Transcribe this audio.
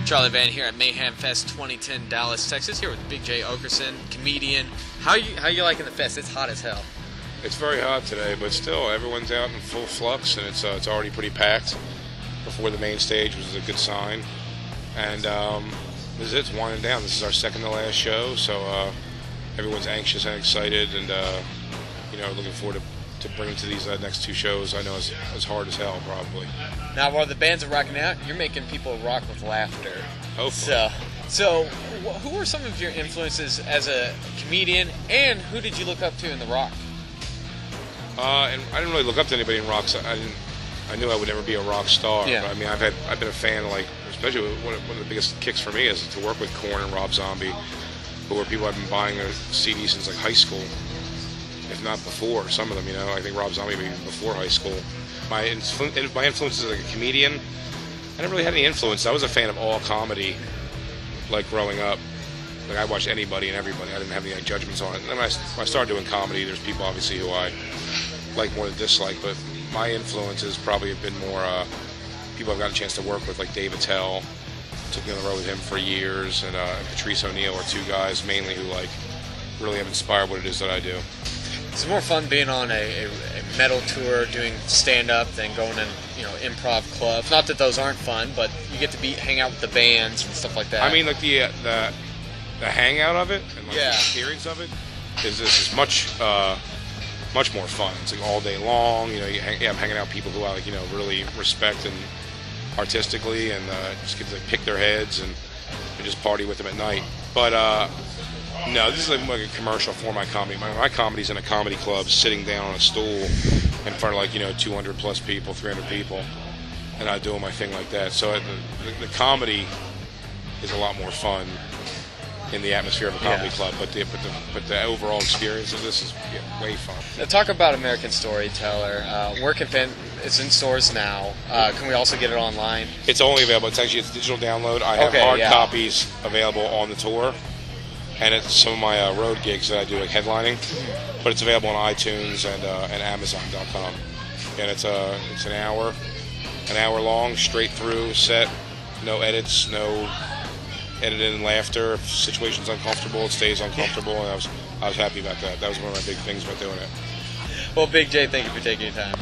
Charlie Vann here at Mayhem Fest 2010, Dallas, Texas. Here with Big Jay Oakerson, comedian. How you liking the fest? It's hot as hell. It's very hot today, but still, everyone's out in full flux, and it's already pretty packed before the main stage, which is a good sign. And this is it. It's winding down. This is our second to last show, so everyone's anxious and excited, and looking forward to bringing to these next two shows. I know it's hard as hell, probably. Now, while the bands are rocking out, you're making people rock with laughter. Hopefully. So who were some of your influences as a comedian, and who did you look up to in the rock? And I didn't really look up to anybody in rock. So I knew I would never be a rock star. Yeah. But, I mean, I've been a fan, like, especially one of the biggest kicks for me is to work with Korn and Rob Zombie, who are people I've been buying their CDs since like high school, if not before. Some of them, I think Rob Zombie maybe before high school. My influences as like a comedian, I never really had any influence. I was a fan of all comedy, like growing up. Like I watched anybody and everybody. I didn't have any judgments on it. And then when I started doing comedy, there's people obviously who I like more than dislike, but my influences probably have been more people I've gotten a chance to work with, like Dave Attell. Took me on the road with him for years, and Patrice O'Neill are two guys mainly who like really have inspired what it is that I do. It's more fun being on a metal tour, doing stand-up, than going in improv clubs. Not that those aren't fun, but you get to hang out with the bands and stuff like that. I mean, like the hangout of it and like the experience of it is much more fun. It's like all day long. I'm hanging out with people who I really respect and artistically, and just get to pick their heads and just party with them at night. But no, this is like a commercial for my comedy. My comedy's in a comedy club, sitting down on a stool in front of 200 plus people, 300 people, and I doing my thing like that. So the comedy is a lot more fun in the atmosphere of a comedy club, but the overall experience of this is way fun. Now, talk about American Storyteller. Where can it's in stores now? Can we also get it online? It's only available. It's digital download. I have hard copies available on the tour, and it's some of my road gigs that I do, like headlining. But it's available on iTunes and Amazon.com. And it's an hour long, straight through set, no edits, no edited and laughter. If the situation's uncomfortable, it stays uncomfortable, and I was happy about that. That was one of my big things about doing it. Well, Big J, thank you for taking your time.